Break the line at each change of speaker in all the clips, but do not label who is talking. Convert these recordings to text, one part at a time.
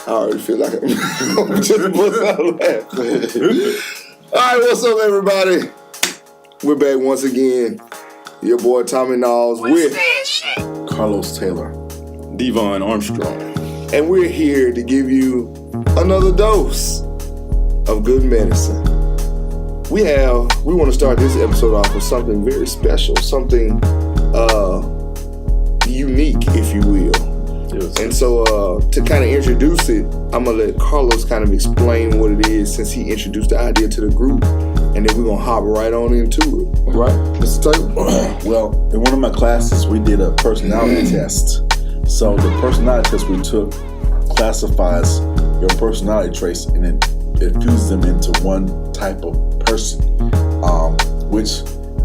I already feel like I'm just bust out laughing. All right, what's up, everybody? We're back once again. Your boy Tommy Knowles with
Carlos Taylor,
Devon Armstrong,
and we're here to give you another dose of good medicine. We want to start this episode off with something very special, something unique, if you will.
Yes.
And so to kind of introduce it, I'm going to let Carlos kind of explain what it is since he introduced the idea to the group, and then we're going to hop right on into it. Right, Mr. Taylor?
Well, in one of my classes, we did a personality test. So the personality test we took classifies your personality traits and it fuses them into one type of person, which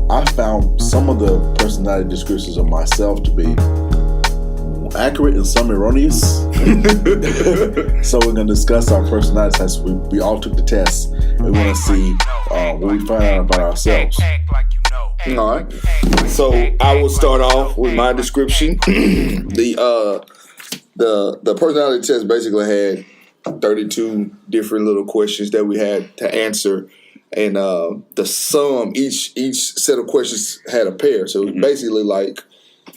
I found some of the personality descriptions of myself to be accurate and some erroneous. So we're going to discuss our personality tests. We all took the test and we want to see what we find out about ourselves.
All right. So I will start off with my description. The personality test basically had 32 different little questions that we had to answer, and the sum each set of questions had a pair. So it was basically like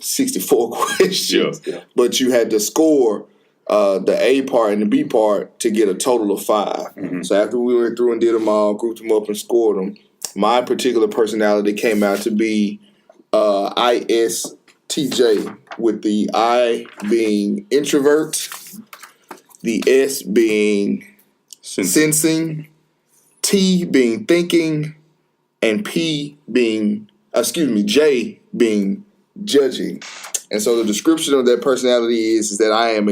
64 questions, but you had to score the A part and the B part to get a total of 5. Mm-hmm. So after we went through and did them all, grouped them up and scored them, my particular personality came out to be ISTJ, with the I being introvert, the S being sensing, T being thinking, and J being judging. And so the description of that personality is that I am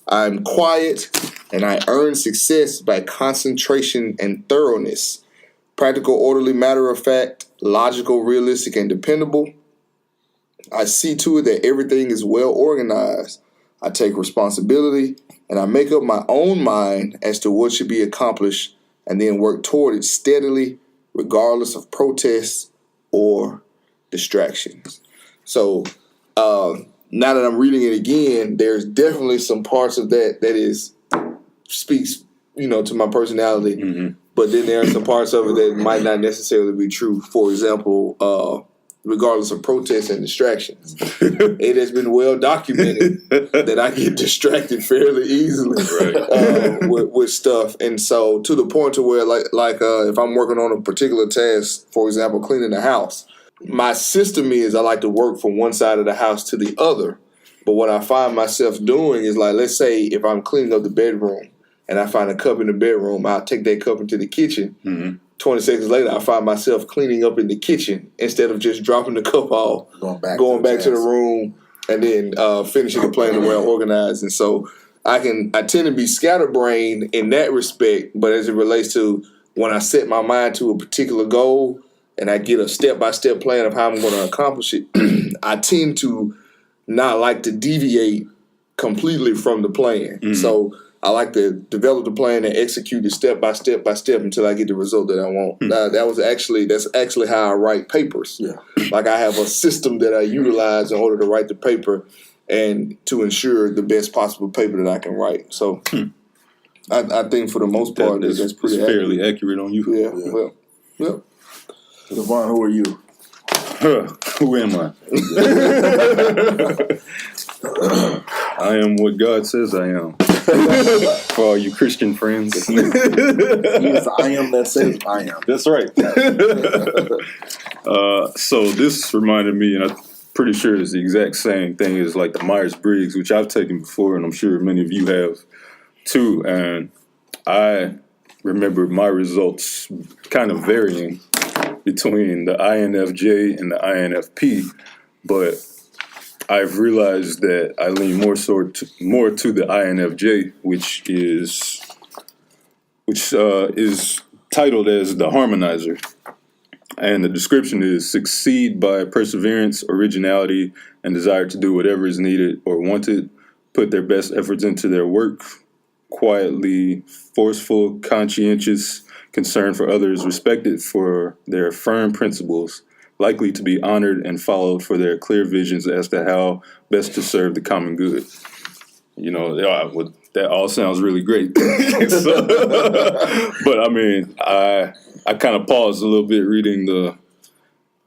I'm quiet, and I earn success by concentration and thoroughness. Practical, orderly, matter-of-fact, logical, realistic, and dependable. I see to it that everything is well organized. I take responsibility, and I make up my own mind as to what should be accomplished and then work toward it steadily, regardless of protests or distractions. So now that I'm reading it again, there's definitely some parts of that speaks, to my personality. Mm-hmm. But then there are some parts of it that might not necessarily be true. For example, regardless of protests and distractions, it has been well documented that I get distracted fairly easily with stuff. And so to the point to where, like if I'm working on a particular task, for example, cleaning the house, my system is I like to work from one side of the house to the other. But what I find myself doing is, like, let's say if I'm cleaning up the bedroom and I find a cup in the bedroom, I'll take that cup into the kitchen. Mm-hmm. 20 seconds later, I find myself cleaning up in the kitchen instead of just dropping the cup off, going back to the room, and then finishing the plan the way I'm organized. And so I tend to be scatterbrained in that respect, but as it relates to when I set my mind to a particular goal and I get a step-by-step plan of how I'm going to accomplish it, I tend to not like to deviate completely from the plan. Mm-hmm. So I like to develop the plan and execute it step by step until I get the result that I want. Mm-hmm. That's actually how I write papers. Yeah. Like, I have a system that I utilize in order to write the paper and to ensure the best possible paper that I can write. So I think for the most part that's pretty
fairly accurate on you.
Yeah. Well.
Devon, who are you?
Who am I? I am what God says I am. For all you Christian friends.
He is the I am that says I am.
That's right. So this reminded me, and I'm pretty sure it's the exact same thing as like the Myers-Briggs, which I've taken before, and I'm sure many of you have too. And I remember my results kind of varying between the INFJ and the INFP, but I've realized that I lean more to the INFJ, which is titled as the harmonizer. And the description is succeed by perseverance, originality, and desire to do whatever is needed or wanted, put their best efforts into their work, quietly forceful, conscientious, concern for others, respected for their firm principles, likely to be honored and followed for their clear visions as to how best to serve the common good. that all sounds really great. So, but I mean, I kind of paused a little bit reading the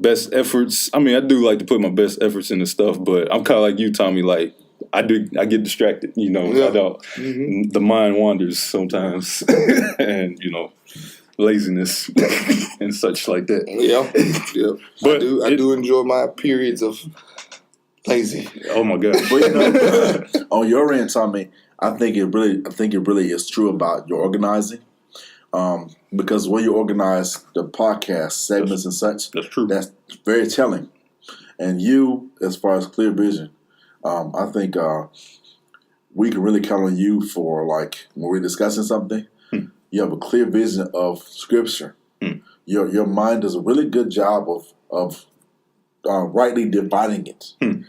best efforts. I mean, I do like to put my best efforts into stuff, but I'm kind of like you, Tommy. Like I get distracted. I don't. Mm-hmm. The mind wanders sometimes, and laziness and such like that.
Yeah. But I do enjoy my periods of lazy.
Oh my God!
But on your end, Tommy, I think it really is true about your organizing. Because when you organize the podcast segments and such,
that's true.
That's very telling. And you, as far as clear vision, I think we can really count on you for like when we're discussing something. You have a clear vision of Scripture. Your mind does a really good job of rightly dividing it, and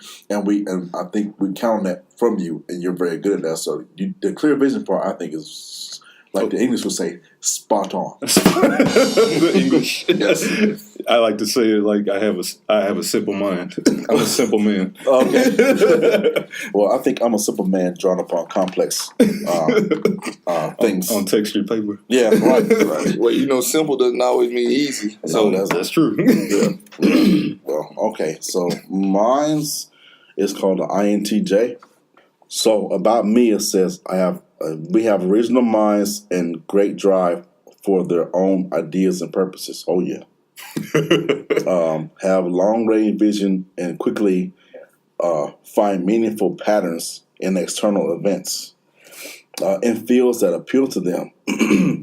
I think we count on that from you, and you're very good at that. So the clear vision part, I think, is like the English would say, spot on.
The English. Yes. I like to say it like I have a simple mind. I'm a simple man.
Okay. Well, I think I'm a simple man drawn upon complex things.
On textured paper.
Yeah, right.
Well, simple doesn't always mean easy.
So that's true.
Yeah. Well, okay. So mine's is called the INTJ. So about me, it says we have original minds and great drive for their own ideas and purposes. Oh yeah. Have long range vision and quickly find meaningful patterns in external events. In fields that appeal to them,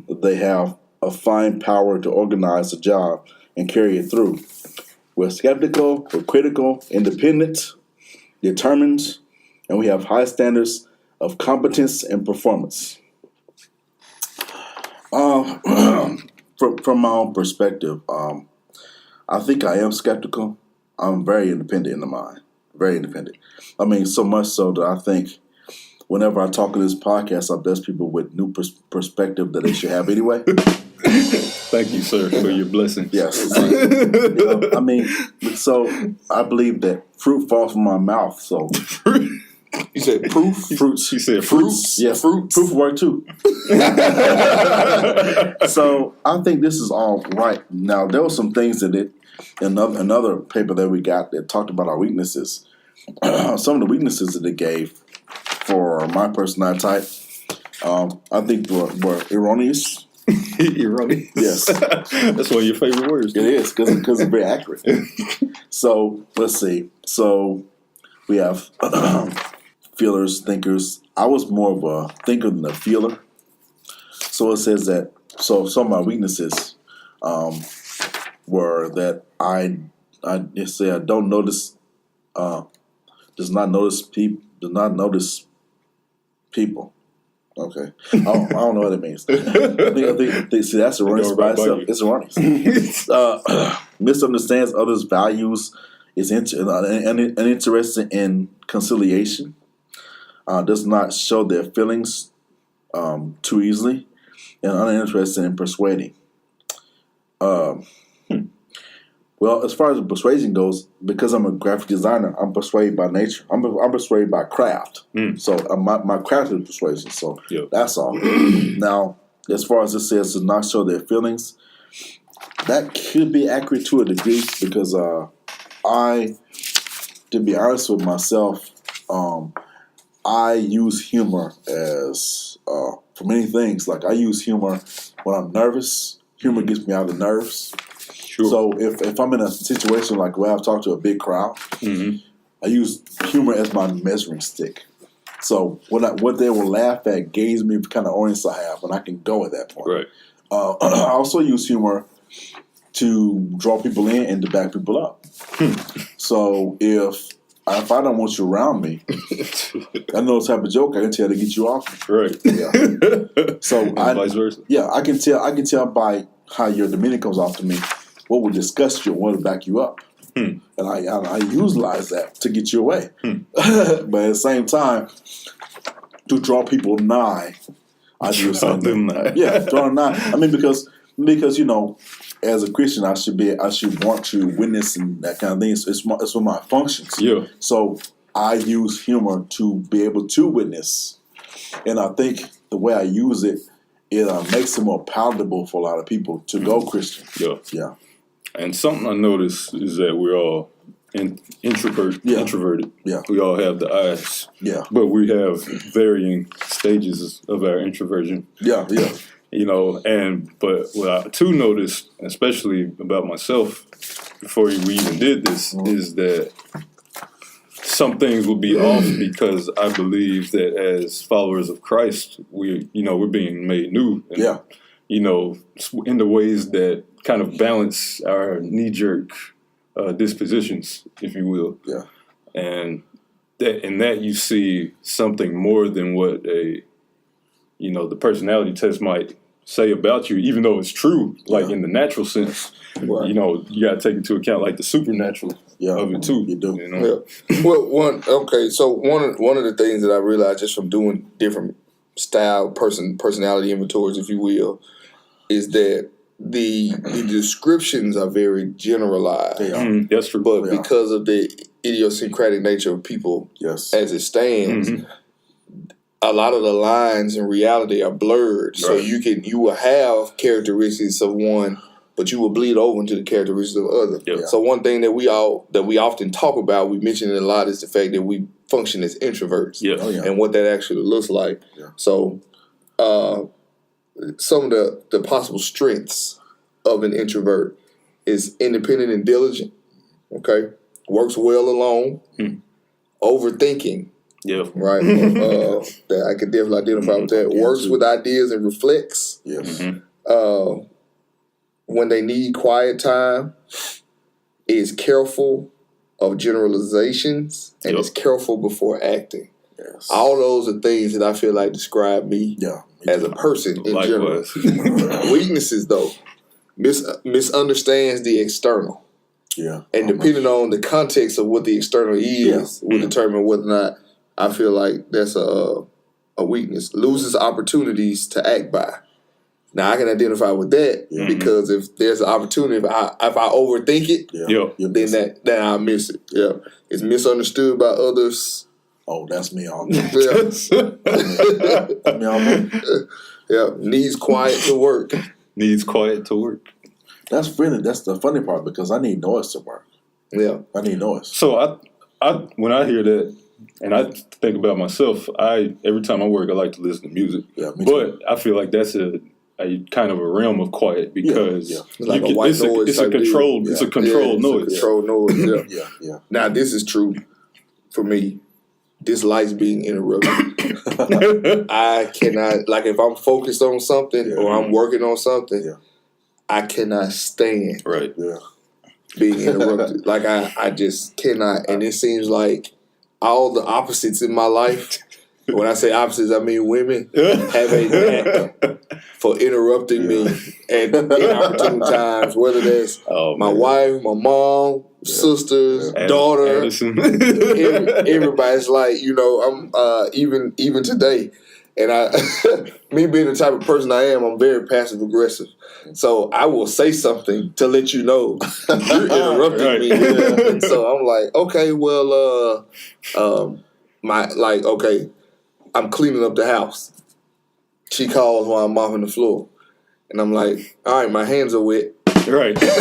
they have a fine power to organize a job and carry it through. We're skeptical, we're critical, independent, determined, and we have high standards of competence and performance. From my own perspective, I think I am skeptical. I'm very independent in the mind. Very independent. I mean, so much so that I think whenever I talk in this podcast, there's people with new perspective that they should have anyway.
Thank you, sir, for your blessings.
Yes. I mean, so I believe that fruit falls from my mouth, so...
You said proof?
Fruits.
You said fruits?
Yes, fruit work too. So I think this is all right. Now, there were some things that another paper that we got that talked about our weaknesses. Some of the weaknesses that it gave for my personality type, I think were erroneous.
Erroneous?
Yes.
That's one of your favorite words.
It is, because it's very accurate. So, let's see. So, we have... feelers, thinkers. I was more of a thinker than a feeler. So it says that. So some of my weaknesses were that I just say I don't notice. Does not notice people. Okay, I don't know what it means. I think see that's erroneous by itself. It's erroneous. Misunderstands others' values. Is uninterested in conciliation. Does not show their feelings too easily, and uninterested in persuading. Well, as far as persuasion goes, because I'm a graphic designer, I'm persuaded by nature. I'm persuaded by craft. So my craft is persuasion. So That's all. Now, as far as it says, does not show their feelings, that could be accurate to a degree because to be honest with myself, I use humor as for many things. Like I use humor when I'm nervous. Humor gets me out of the nerves. Sure. So if I'm in a situation like where I've talked to a big crowd, I use humor as my measuring stick. So what they will laugh at gauges me what kind of audience I have, and I can go at that point.
Right.
I also use humor to draw people in and to back people up. So if I don't want you around me, I know the type of joke I can tell to get you off.
Right.
Yeah. So
vice versa.
Yeah, I can tell by how your demeanor comes off to me what would disgust you and what would back you up. And I utilize that to get you away. But at the same time, to draw people nigh, I do something. Yeah, draw them nigh. I mean, because as a Christian, I should want to witness and that kind of thing. It's one of my functions.
Yeah.
So I use humor to be able to witness. And I think the way I use it, it makes it more palatable for a lot of people to go Christian.
Yeah. And something I noticed is that we're all introverted.
Yeah.
We all have the eyes.
Yeah.
But we have varying stages of our introversion.
Yeah.
But what I too noticed, especially about myself, before we even did this, is that some things will be off because I believe that as followers of Christ, we're being made new. And, in the ways that kind of balance our knee-jerk dispositions, if you will.
Yeah.
And that you see something more than what the personality test might say about you, even though it's true, in the natural sense.
Right.
You got to take into account the supernatural of it too.
You do.
Yeah. Well, so one of the things that I realized just from doing different style personality inventories, if you will, is that the descriptions are very generalized.
They are.
That's true.
But because of the idiosyncratic nature of people as it stands, a lot of the lines in reality are blurred. So you will have characteristics of one, but you will bleed over into the characteristics of the other.
Yep.
So one thing that we often talk about, we mention it a lot, is the fact that we function as introverts.
Yeah.
And what that actually looks like.
Yeah.
So some of the possible strengths of an introvert is independent and diligent. Okay. Works well alone. Overthinking.
Yeah.
Right. That I could definitely identify with that. Works with ideas and reflects.
Yes.
When they need quiet time, is careful of generalizations and is careful before acting.
Yes.
All those are things that I feel like describe me as a person in general. Weaknesses, though, misunderstands the external.
Yeah.
And depending on the context of what the external is, will determine whether or not I feel like that's a weakness. Loses opportunities to act by. Now I can identify with that because if there's an opportunity, if I overthink it, then I'll miss it. Yeah, it's misunderstood by others.
Oh, that's me all day.
Needs quiet to work.
Needs quiet to work.
That's funny. That's the funny part because I need noise to work.
Yeah,
I need noise.
So I when I hear that and I think about myself, every time I work, I like to listen to music.
Yeah, me too.
But I feel like that's a kind of a realm of quiet because
it's like a white noise.
It's a controlled noise.
It's a controlled noise.
Yeah.
Now this is true for me. This light's being interrupted. I cannot, if I'm focused on something or I'm working on something, I cannot stand being interrupted. I just cannot. And it seems like all the opposites in my life, when I say opposites, I mean women, have a knack for interrupting me at inopportune times, whether that's my wife, my mom, sisters, daughter, everybody's like, I'm even today. And me being the type of person I am, I'm very passive aggressive. So I will say something to let you know you're interrupting me. And so I'm like, okay, well, I'm cleaning up the house. She calls while I'm mopping the floor. And I'm like, all right, my hands are wet.
Right.
Let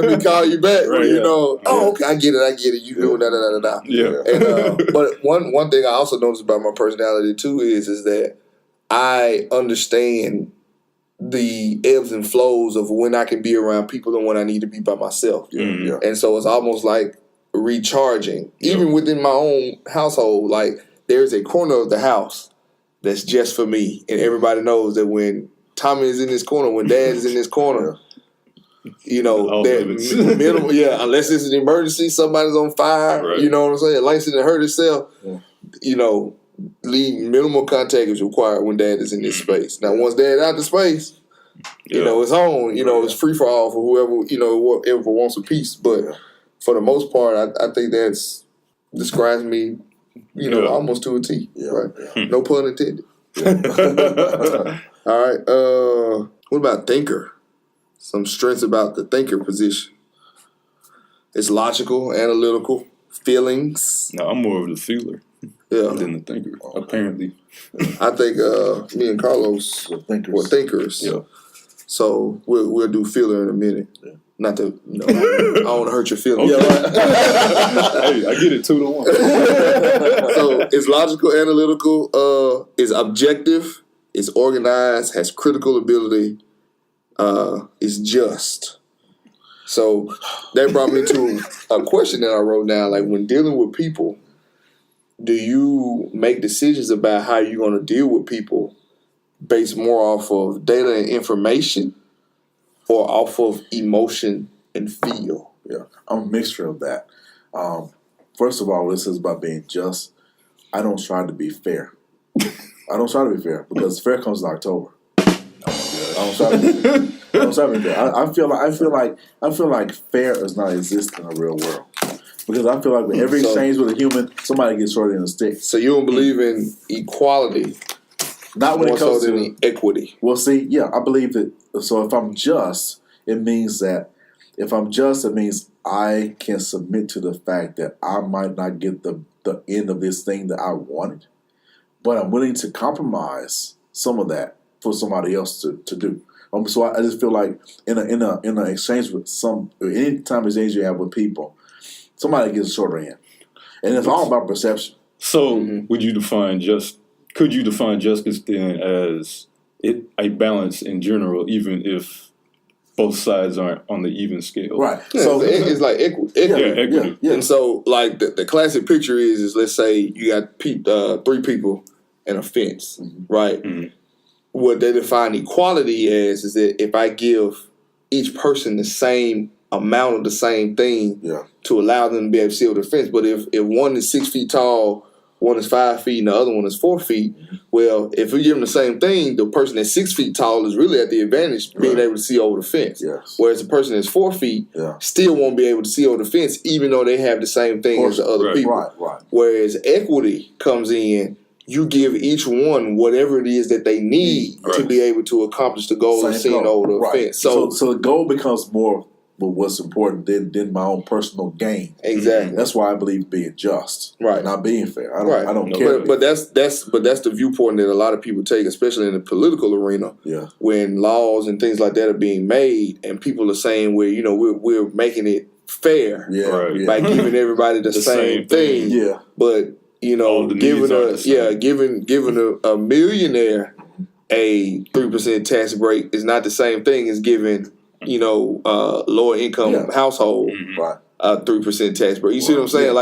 me call you back. Oh, okay, I get it. You doing da.
Yeah.
And but one thing I also noticed about my personality too is that I understand the ebbs and flows of when I can be around people and when I need to be by myself. And so it's almost like recharging. Even within my own household, there's a corner of the house that's just for me. And everybody knows that when Tommy is in this corner, when Dad is in this corner, that minimal, unless it's an emergency, somebody's on fire, you know what I'm saying? Langston hurt himself, leave minimal contact is required when Dad is in this space. Now, once Dad out the space, it's on, it's free for all for whoever wants a piece. But for the most part, I think describes me, almost to a T, right? No pun intended. All right. What about thinker? Some strengths about the thinker position. It's logical, analytical, feelings.
No, I'm more of the feeler than the thinker, apparently.
I think me and Carlos were thinkers.
Yeah.
So we'll do feeler in a minute. Yeah. Not to, I don't want to hurt your feelings.
Okay. Hey, I get it 2-1.
So it's logical, analytical, is objective, is organized, has critical ability, is just. So that brought me to a question that I wrote down. Like, when dealing with people, do you make decisions about how you're going to deal with people based more off of data and information or off of emotion and feel?
Yeah, I'm a mixture of that. First of all, this is about being just. I don't try to be fair. Because fair comes in October. I don't try to be fair. I feel like fair does not exist in the real world. Because I feel like with every exchange with a human, somebody gets shorted in the stick.
So you don't believe in equality?
Not when it comes
to equity.
Well, see, yeah, I believe that. So if I'm just, it means I can submit to the fact that I might not get the end of this thing that I wanted, but I'm willing to compromise some of that for somebody else to do. So I just feel like in a exchange with any time exchange you have with people, somebody gets a shorter end, and it's all about perception.
So could you define justice then as a balance in general, even if both sides aren't on the even scale?
Right.
Yeah, so it's like equity.
Yeah.
And so, like, the classic picture is let's say you got 3 people and a fence, right? Mm-hmm. What they define equality as is that if I give each person the same amount of the same thing to allow them to be able to see over the fence, but if one is 6 feet tall, one is 5 feet, and the other one is 4 feet. Well, if we give them the same thing, the person that's 6 feet tall is really at the advantage being able to see over the fence.
Yes.
Whereas the person that's 4 feet still won't be able to see over the fence, even though they have the same thing as the other people.
Right.
Whereas equity comes in, you give each one whatever it is that they need to be able to accomplish the goal of seeing over the fence.
So the goal becomes more what's important than my own personal gain.
Exactly.
That's why I believe being just, not being fair. I don't care.
But that's the viewpoint that a lot of people take, especially in the political arena.
Yeah.
When laws and things like that are being made, and people are saying we're making it fair by giving everybody the same thing.
Yeah.
But giving a millionaire a 3% tax break is not the same thing as giving lower income household a 3% tax break. You see what I'm saying?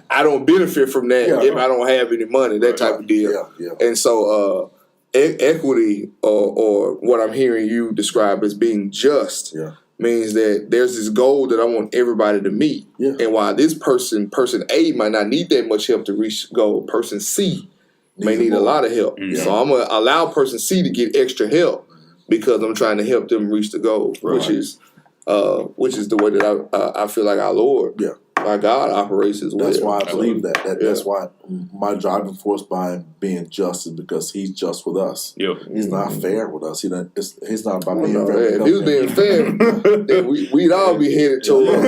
I don't benefit from that if I don't have any money. That type of deal.
Yeah.
And so equity, or what I'm hearing you describe as being just, means that there's this goal that I want everybody to meet. Yeah. And while this person A might not need that much help to reach the goal, person C may need a lot of help. Mm-hmm. So I'm going to allow person C to get extra help because I'm trying to help them reach the goal, which is the way that I feel like our Lord, our God, operates as well.
That's why I believe that. That's why my driving force behind being just is because He's just with us. Yep. He's not fair with us. He's not about being fair.
If He was being fair, then we'd all be headed toward.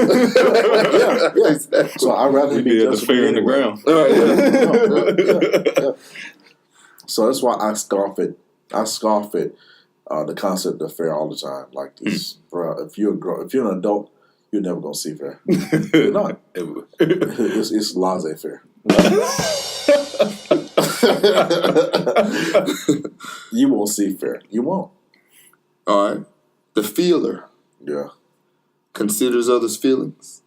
Exactly. So I'd rather be just
fair in the ground.
So that's why I scoff at the concept of fair all the time. Like this, bro. If you're an adult, you're never gonna see fair. You're not. It's laissez-faire. You won't see fair. You won't.
All right. The feeler.
Yeah.
Considers others' feelings.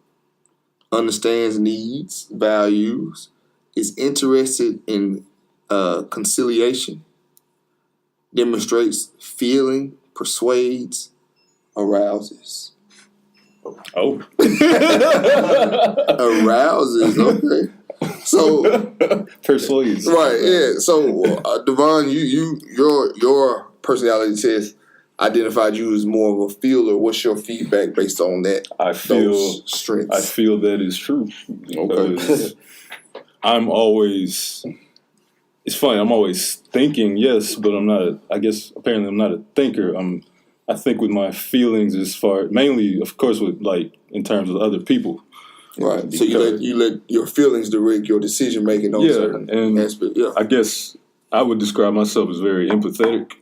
Understands needs, values, is interested in conciliation. Demonstrates feeling, persuades, arouses.
Oh.
Arouses, okay. So
persuades.
Right, yeah. So Devon, your personality test identified you as more of a feeler. What's your feedback based on that? Those strengths.
I feel that is true.
Okay.
I'm always thinking, yes, but I'm not apparently I'm not a thinker. I think with my feelings mainly, of course, with in terms of other people.
Right. So you let your feelings direct your decision making on certain aspects. Yeah.
I guess I would describe myself as very empathetic,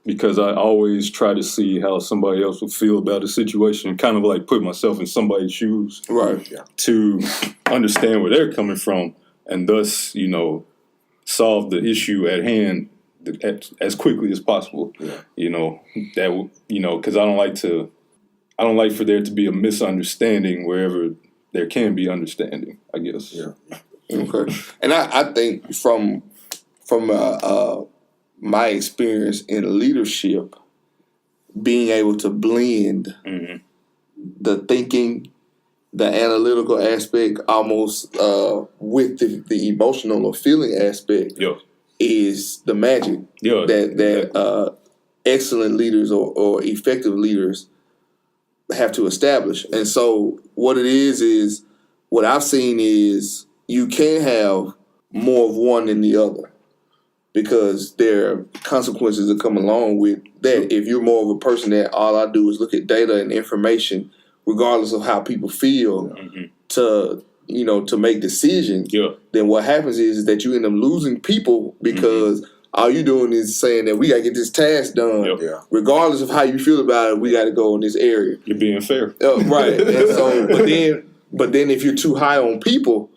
because I always try to see how somebody else would feel about a situation and kind of like put myself in somebody's shoes.
Right. Yeah.
To understand where they're coming from and thus, solve the issue at hand as quickly as possible. Yeah. Because I don't like for there to be a misunderstanding wherever there can be understanding, I guess.
Yeah. Okay. And I think from my experience in leadership, being able to blend the thinking, the analytical aspect, almost with the emotional or feeling aspect, is the magic that excellent leaders or effective leaders have to establish. And so what it is what I've seen is you can't have more of one than the other, because there are consequences that come along with that. If you're more of a person that all I do is look at data and information, regardless of how people feel, to make decisions, then what happens is that you end up losing people, because all you're doing is saying that we got to get this task done. Regardless of how you feel about it, we got to go in this area.
You're being fair.
Right. And so, but then if you're too high on people,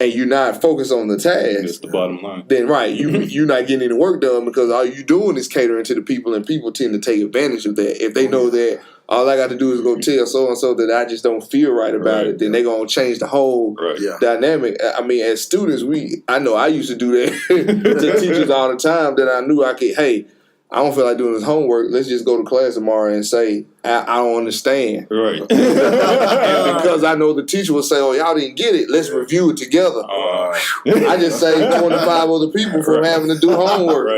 and you're not focused on the task,
that's the bottom line.
Then you're not getting any work done, because all you're doing is catering to the people, and people tend to take advantage of that. If they know that all I got to do is go tell so and so that I just don't feel right about it, then they're gonna change the whole dynamic. I mean, as students, I know I used to do that to teachers all the time, that I knew I could. Hey, I don't feel like doing this homework. Let's just go to class tomorrow and say, I don't understand.
Right.
And because I know the teacher will say, oh, y'all didn't get it. Let's review it together. I just saved 25 other people from having to do homework.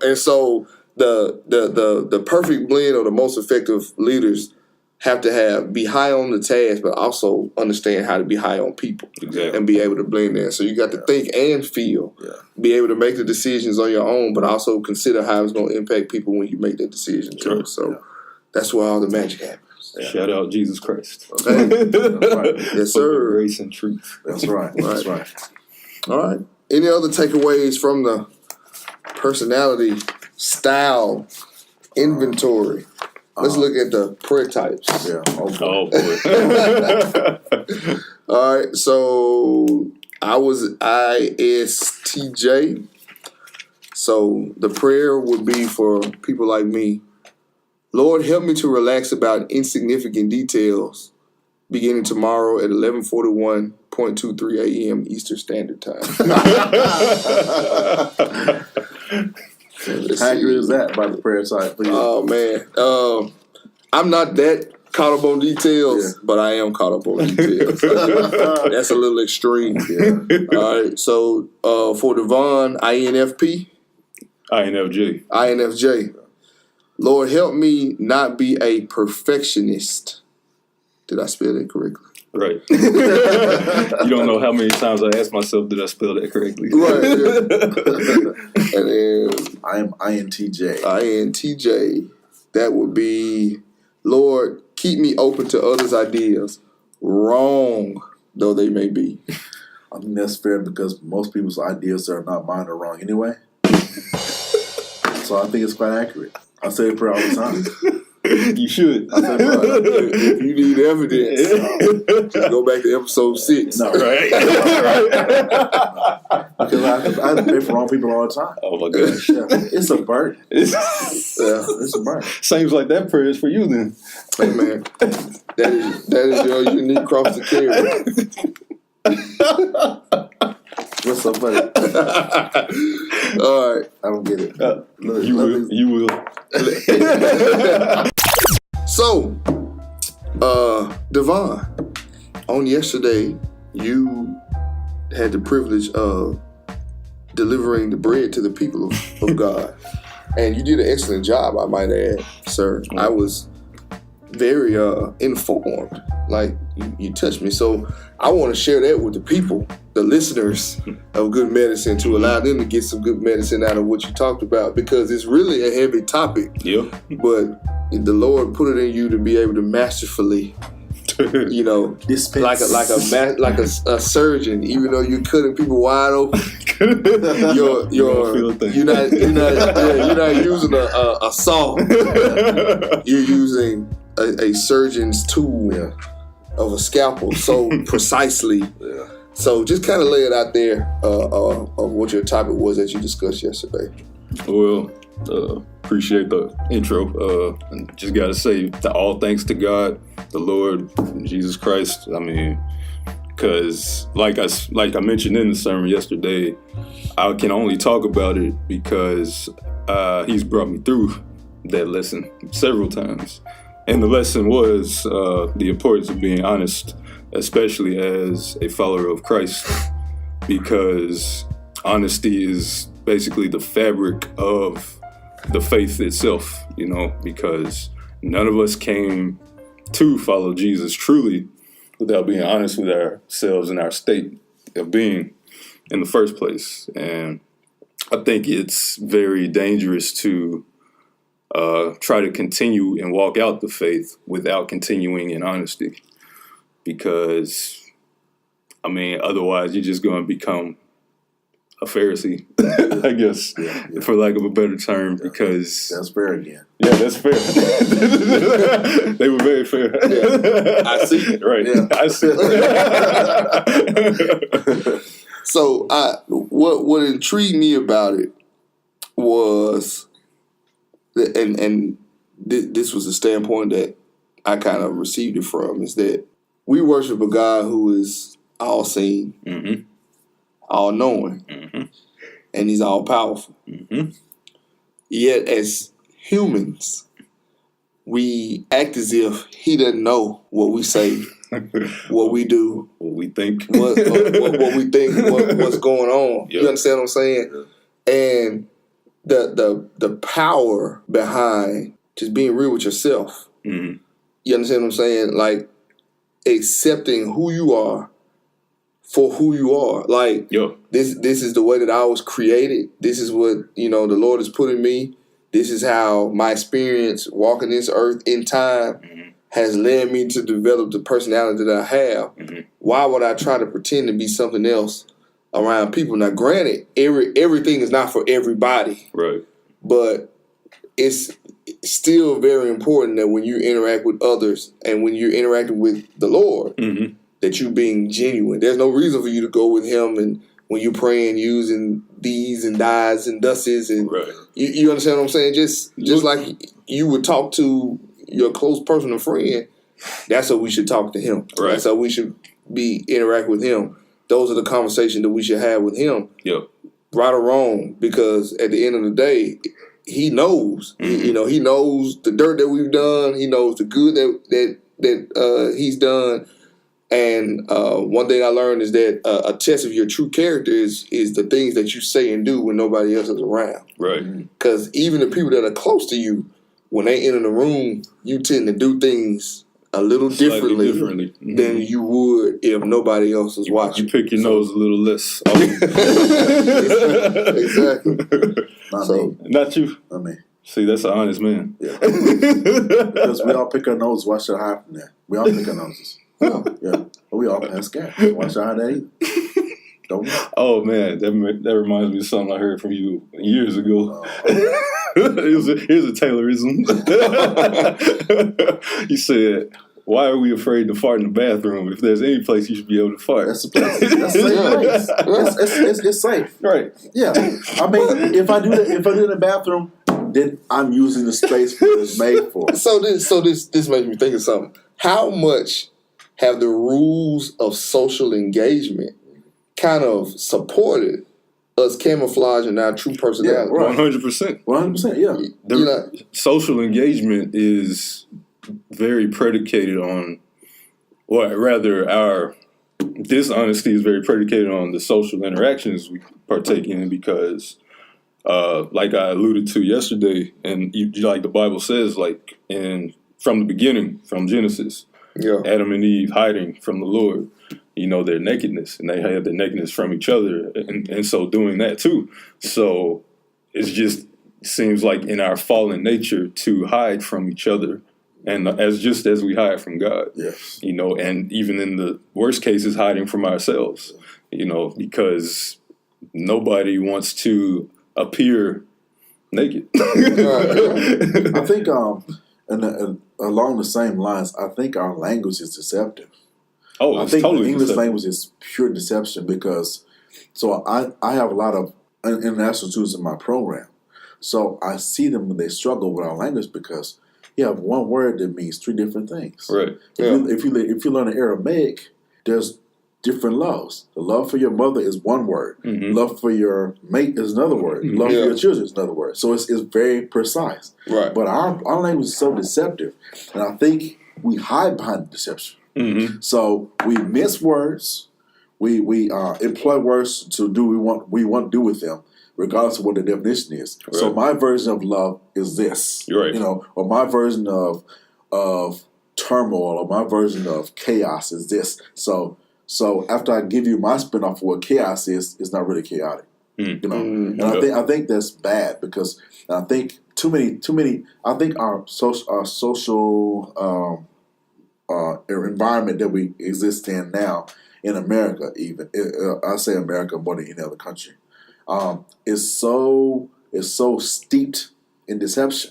And so the perfect blend of the most effective leaders have to be high on the task, but also understand how to be high on people.
Exactly.
And be able to blend that. So you got to think and feel. Be able to make the decisions on your own, but also consider how it's going to impact people when you make that decision too. So that's where all the magic happens.
Shout out Jesus Christ.
Okay. Right. Yes, sir.
Grace and truth.
That's right. That's right.
All right. Any other takeaways from the personality style inventory? Let's look at the prayer types.
Yeah.
Oh, boy.
All right. So I was ISTJ. So the prayer would be for people like me. Lord, help me to relax about insignificant details beginning tomorrow at 11:41.23 a.m. Eastern Standard Time.
How accurate is that by the prayer side? Please?
Oh, man. I'm not that caught up on details, but I am caught up on details. That's a little extreme. All right. So for Devon, INFP. INFJ. Lord, help me not be a perfectionist. Did I spell that correctly?
Right. You don't know how many times I asked myself, did I spell that correctly?
Right. Yeah. And then
I am INTJ.
INTJ. That would be, Lord, keep me open to others' ideas, wrong though they may be.
I think that's fair, because most people's ideas that are not mine are wrong anyway. So I think it's quite accurate. I say it prayer all the time.
You should.
I say, if you need evidence, just go back to episode 6.
No, right? Because I pray for wrong people all the time.
Oh my gosh.
Yeah. It's a burden. It's a burden.
Seems like that prayer is for you then.
Hey man, that is your unique cross to carry.
What's so funny?
All right.
I don't get it.
You will.
So, Devon, on yesterday, you had the privilege of delivering the bread to the people of God. And you did an excellent job, I might add, sir. I was very informed. Like, you touched me. So I want to share that with the people, the listeners of Good Medicine, to allow them to get some good medicine out of what you talked about, because it's really a heavy topic.
Yeah.
But the Lord put it in you to be able to masterfully You know,
Dispense.
like a surgeon. Even though you're cutting people wide open, you're not using a saw. You're using a surgeon's tool of a scalpel so precisely.
Yeah.
So just kind of lay it out there of what your topic was that you discussed yesterday.
Well, appreciate the intro. And just got to say, all thanks to God, the Lord, Jesus Christ. I mean, because like I mentioned in the sermon yesterday, I can only talk about it because He's brought me through that lesson several times. And the lesson was the importance of being honest, especially as a follower of Christ, because honesty is basically the fabric of the faith itself, you know, because none of us came to follow Jesus truly without being honest with ourselves and our state of being in the first place. And I think it's very dangerous to try to continue and walk out the faith without continuing in honesty. Because, I mean, otherwise you're just going to become a Pharisee, I guess, for lack of a better term, because...
That's fair again.
Yeah, that's fair. They were very fair.
Yeah. I see.
Right.
Yeah.
I see.
So what intrigued me about it was, and this was the standpoint that I kind of received it from, is that we worship a God who is all-seeing,
Mm-hmm.
all-knowing,
Mm-hmm.
and He's all-powerful.
Mm-hmm.
Yet as humans, we act as if He doesn't know what we say, what we do,
What we think.
what we think, what's going on.
Yep.
You understand what I'm saying? And the power behind just being real with yourself.
Mm-hmm.
You understand what I'm saying? Like accepting who you are for who you are. Like
Yo.
this is the way that I was created. This is what, you know, the Lord has put in me. This is how my experience walking this earth in time has led me to develop the personality that I have.
Mm-hmm.
Why would I try to pretend to be something else around people? Now, granted, everything is not for everybody,
Right.
but it's still very important that when you interact with others and when you're interacting with the Lord,
Mm-hmm.
that you being genuine. There's no reason for you to go with Him and when you're praying using these and thys and thuses and
Right.
you understand what I'm saying? Just like you would talk to your close personal friend, that's how we should talk to Him.
Right.
That's how we should interact with Him. Those are the conversations that we should have with Him,
Yo.
right or wrong, because at the end of the day, He knows.
Mm-hmm.
You know, He knows the dirt that we've done. He knows the good that He's done. And one thing I learned is that a test of your true character is the things that you say and do when nobody else is around.
Right.
Because even the people that are close to you, when they enter the room, you tend to do things a little differently
Mm-hmm.
than you would if nobody else was watching.
You pick your nose a little less.
Exactly.
Not you.
I mean,
See, that's an honest man.
yeah. Because we all pick our noses. Why should I hide from that? We all pick our noses. Yeah. But we all pass gas. Why should I hide that either? Don't we?
Oh man, that reminds me of something I heard from you years ago. Here's a Taylorism. You said, "Why are we afraid to fart in the bathroom? If there's any place you should be able to fart,
That's the place. That's a safe place. It's safe.
right."
Yeah. I mean, if I do it in the bathroom, then I'm using the space it's made for.
So this makes me think of something. How much have the rules of social engagement kind of supported us camouflaging our true personality?
Yeah, right.
100%.
100%. Yeah.
The social engagement is very predicated on, or rather, our dishonesty is very predicated on the social interactions we partake in, because, like I alluded to yesterday, and you like the Bible says, like from the beginning, from Genesis,
Yeah.
Adam and Eve hiding from the Lord, their nakedness, and they had their nakedness from each other, and so doing that too. So it just seems like in our fallen nature to hide from each other And as we hide from God,
Yes.
and even in the worst cases, hiding from ourselves, because nobody wants to appear naked.
I think, and along the same lines, I think our language is deceptive.
Oh,
I
it's
think
totally
the English
deceptive.
language is pure deception because, so I have a lot of international students in my program. So I see them when they struggle with our language because you have one word that means three different things.
Right.
If you learn Aramaic, there's different loves. The love for your mother is one word.
Mm-hmm.
Love for your mate is another word. Love for your children is another word. So it's very precise.
Right.
But our language is so deceptive, and I think we hide behind the deception.
Mm-hmm.
So we miss words. We employ words to do we want to do with them, regardless of what the definition is.
Right.
So my version of love is this.
You're right.
Or my version of turmoil, or my version of chaos is this. So after I give you my spin-off of what chaos is, it's not really chaotic. And I think that's bad because I think too many. I think our social environment that we exist in now in America, even I say America more than any other country, is so steeped in deception.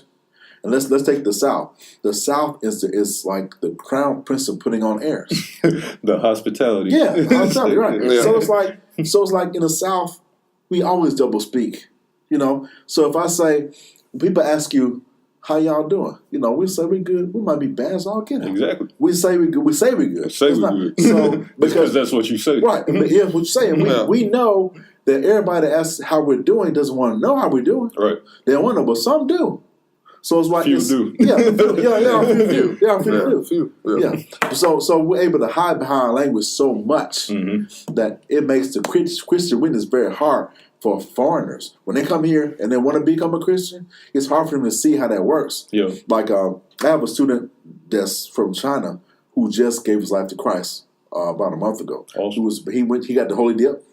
And let's take the South. The South is like the crown prince of putting on airs.
The hospitality.
Yeah, hospitality, right.
Yeah.
So it's like in the South, we always double speak. So if I say, people ask you, how y'all doing? We say we good. We might be bad as all get out.
Exactly.
We say we good. We say we good.
Say
It's
we
not-
good.
So
Because that's what you say.
right, yeah, what you say. And we know that everybody that asks how we're doing doesn't want to know how we're doing.
Right.
They don't want to know, but some do. So it's like
Few do.
Yeah, a few do.
Few.
Yeah. So we're able to hide behind our language so much that it makes the Christian witness very hard for foreigners. When they come here and they want to become a Christian, it's hard for them to see how that works.
Yeah.
Like I have a student that's from China who just gave his life to Christ about a month ago.
Awesome.
He got the Holy Dip.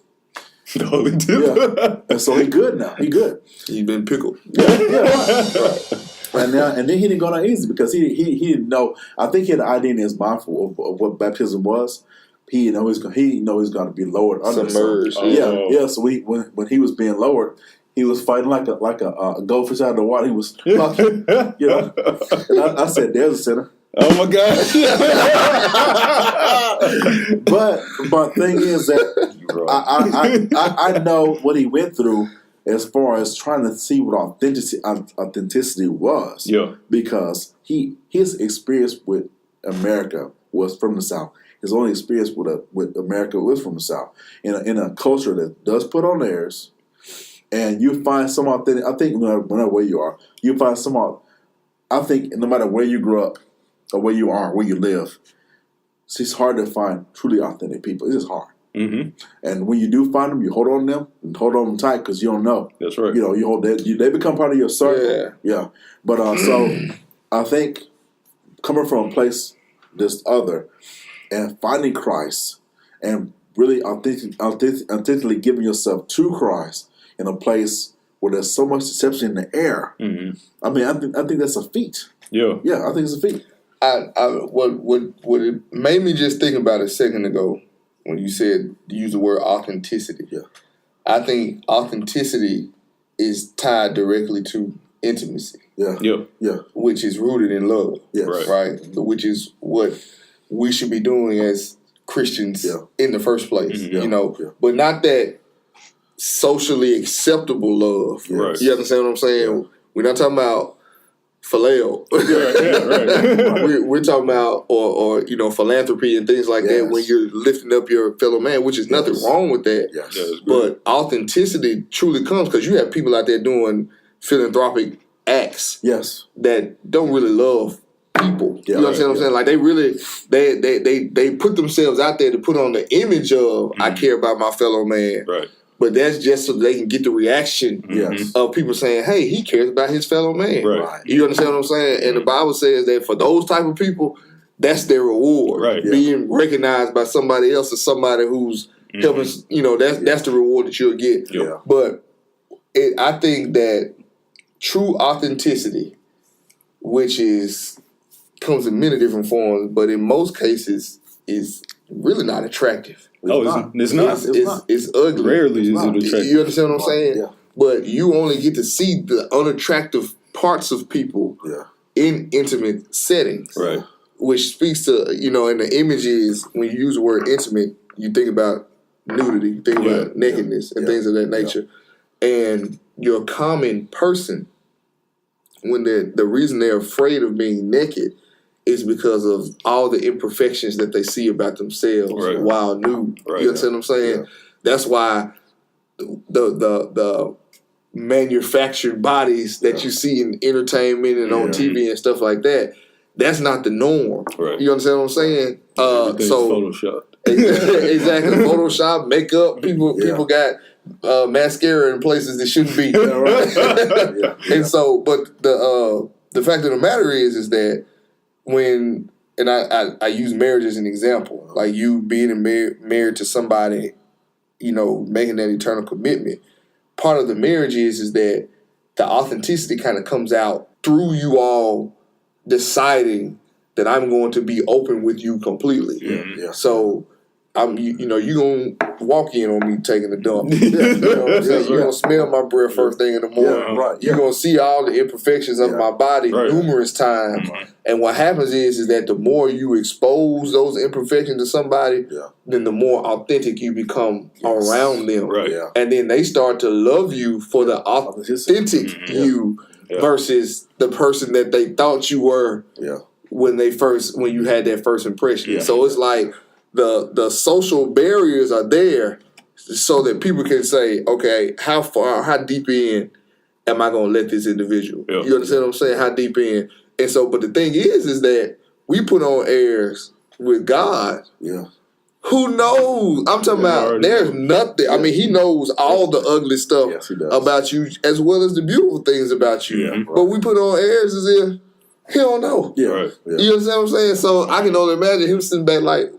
The holy dip.
Yeah. And so he good now. He good.
He's been pickled.
Right. And then he didn't go down easy because he didn't know. I think he had an idea in his mind of what baptism was. He know he's going to be lowered under.
Submerged.
Yeah. So when he was being lowered, he was fighting like a goldfish out of the water. He was plucking, And I said, "There's a sinner."
Oh my gosh.
But thing is that I know what he went through as far as trying to see what authenticity was.
Yeah.
Because his experience with America was from the South. His only experience with America was from the South. In a culture that does put on airs, and you find some authentic. I think no matter where you are, you find some. I think no matter where you grew up, or where you are, where you live, it's hard to find truly authentic people. It's just hard.
Mm-hmm.
And when you do find them, you hold on to them and hold on them tight because you don't know.
That's right.
You hold that. They become part of your circle. Yeah. But so I think coming from a place this other and finding Christ and really authentically giving yourself to Christ in a place where there's so much deception in the air.
Mm-hmm.
I mean, I think that's a feat.
Yeah.
Yeah, I think it's a feat.
What it made me just think about a second ago when you use the word authenticity.
Yeah.
I think authenticity is tied directly to intimacy.
Yeah.
Yeah.
Yeah.
Which is rooted in love.
Yes.
Right? Which is what we should be doing as Christians in the first place.
Mm-hmm.
But not that socially acceptable love.
Right.
You understand what I'm saying?
Yeah.
We're not talking about phileo.
Right.
We're talking about or philanthropy and things like that when you're lifting up your fellow man, which is nothing wrong with that.
Yes.
Yeah,
But authenticity truly comes because you have people out there doing philanthropic acts that don't really love people.
Yeah,
you understand what I'm saying? Like they really they put themselves out there to put on the image of I care about my fellow man.
Right.
But that's just so they can get the reaction of people saying, hey, he cares about his fellow man.
Right.
You understand what I'm saying? And the Bible says that for those type of people, that's their reward.
Right.
Being recognized by somebody else as somebody who's helping, that's the reward that you'll get.
Yeah.
But I think that true authenticity, which is comes in many different forms, but in most cases is really not attractive.
It's not.
It's ugly.
Rarely is it attractive.
You understand what I'm saying?
Yeah.
But you only get to see the unattractive parts of people in intimate settings.
Right.
Which speaks to, and the image is, when you use the word intimate, you think about nudity, you think about nakedness and things of that nature. And your common person, when the reason they're afraid of being naked is because of all the imperfections that they see about themselves while nude.
Right.
You understand what I'm saying? Yeah. That's why the manufactured bodies that you see in entertainment and on TV and stuff like that, that's not the norm.
Right.
You understand what I'm saying? So
Photoshopped.
Exactly. Photoshop, makeup, people got mascara in places that shouldn't be. And so, but the fact of the matter is that when, and I use marriage as an example, like you being married to somebody, making that eternal commitment. Part of the marriage is that the authenticity kind of comes out through you all deciding that I'm going to be open with you completely.
Yeah.
So you gonna walk in on me taking a dump. You're gonna smell my breath first thing in the morning. You're gonna see all the imperfections of my body numerous times. And what happens is that the more you expose those imperfections to somebody, then the more authentic you become around them.
Right.
And then they start to love you for the authentic you versus the person that they thought you were when you had that first impression. So it's like the social barriers are there so that people can say, okay, how deep in am I going to let this individual? You understand what I'm saying? How deep in? And so, but the thing is that we put on airs with God.
Yeah.
Who knows? I'm talking about there's nothing. I mean, he knows all the ugly stuff about you as well as the beautiful things about you.
Yeah.
But we put on airs as if he don't know.
Yeah.
Right.
You understand what I'm saying? So I can only imagine him sitting back like,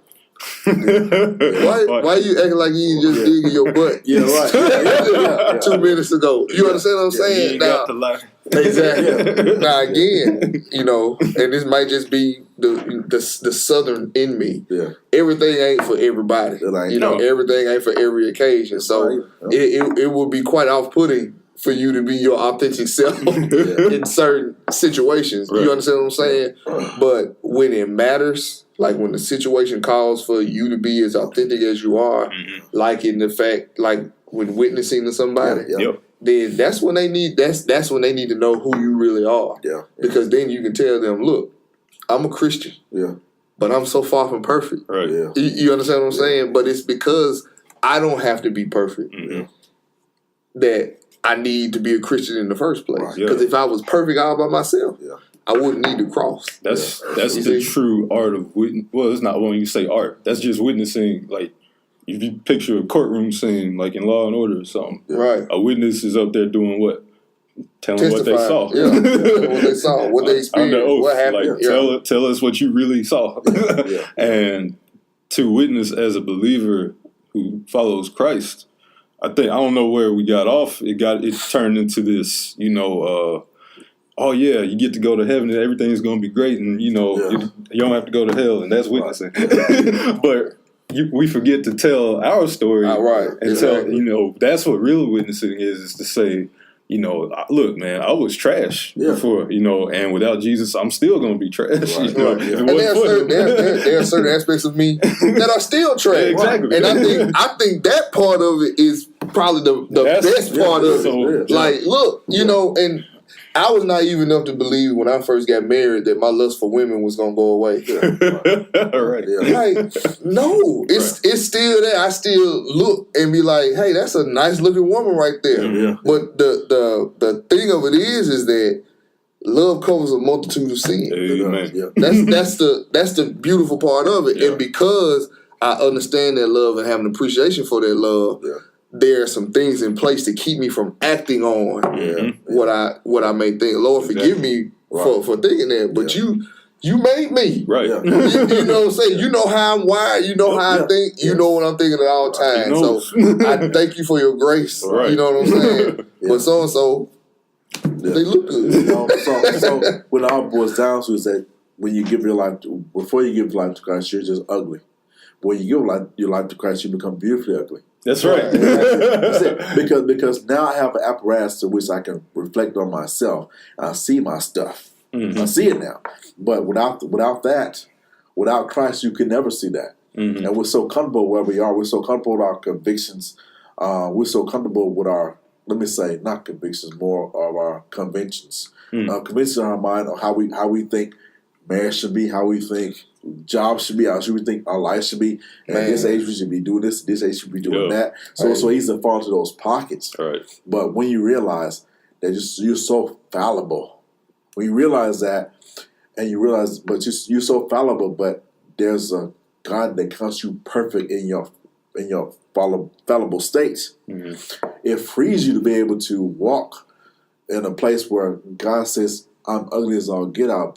why you acting like you just digging your butt? 2 minutes ago. You understand what I'm saying?
You
Now,
got to lie.
Exactly. Now again, and this might just be the southern in me.
Yeah.
Everything ain't for everybody. Everything ain't for every occasion. So it would be quite off-putting for you to be your authentic self in certain situations. You understand what I'm saying? But when it matters, like when the situation calls for you to be as authentic as you are, like in the fact, like when witnessing to somebody, then that's when they need that's when they need to know who you really are. Because then you can tell them, look, I'm a Christian. But I'm so far from perfect.
Right.
You understand what I'm saying? But it's because I don't have to be perfect that I need to be a Christian in the first place. Because if I was perfect all by myself, I wouldn't need to cross.
That's the true art of witness. Well, it's not when you say art. That's just witnessing. Like if you picture a courtroom scene, like in Law and Order or something.
Right.
A witness is up there doing what? Telling what they saw.
What they saw, what they experienced,
Under oath,
what happened.
Like, tell us what you really saw. And to witness as a believer who follows Christ, I don't know where we got off. It turned into this, oh yeah, you get to go to heaven and everything's going to be great, and you don't have to go to hell, and that's witnessing. But we forget to tell our story, and tell that's what real witnessing is to say, look, man, I was trash before, and without Jesus, I'm still going to be trash.
And there are certain aspects of me that are still trash.
Exactly.
And I think that part of it is probably the best part of it. Like, look, and I was naive enough to believe when I first got married that my lust for women was gonna go away. Like, no, it's still there. I still look and be like, hey, that's a nice looking woman right there. But the thing of it is that love covers a multitude of sins. That's the beautiful part of it. And because I understand that love and have an appreciation for that love, there are some things in place to keep me from acting on what I may think. Lord, forgive me for thinking that, but you made me.
Right.
You know what I'm saying? You know how I'm wired. You know how I think. You know what I'm thinking at all times. So I thank you for your grace.
Right.
You know what I'm saying? But so-and-so, they look good.
So when it all boils down to is that when you give your life before you give life to Christ, you're just ugly. When you give your life to Christ, you become beautifully ugly.
That's right.
That's it. Because now I have an apparatus to which I can reflect on myself. I see my stuff. I see it now. But without that, without Christ, you can never see that. And we're so comfortable where we are. We're so comfortable with our convictions. We're so comfortable with our, let me say, not convictions, more of our conventions. Conventions in our mind of how we think marriage should be, how we think jobs should be, how we think our life should be. And at this age we should be doing this age we should be doing that. So it's so easy to fall into those pockets.
Right.
But when you realize that you're so fallible, when you realize that, and you realize, but you're so fallible, but there's a God that counts you perfect in your fallible state. It frees you to be able to walk in a place where God says, I'm ugly as all get out,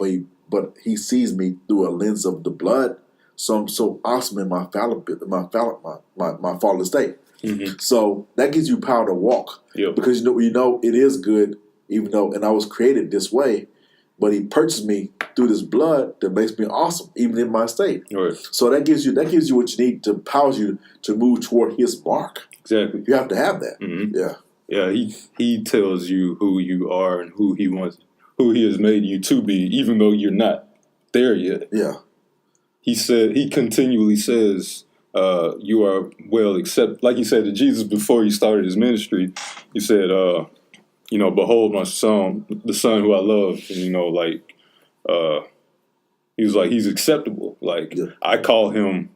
but he sees me through a lens of the blood. So I'm so awesome in my fallen state. So that gives you power to walk. Because you know it is good, even though, and I was created this way, but he purchased me through this blood that makes me awesome, even in my state.
Right.
So that gives you what you need to power you to move toward his mark.
Exactly.
You have to have that.
Yeah, he tells you who you are and who he has made you to be, even though you're not there yet.
Yeah.
He continually says, you are well accepted. Like he said to Jesus before he started his ministry, he said, behold my son, the son who I love. And, he was like, he's acceptable. Like, I call him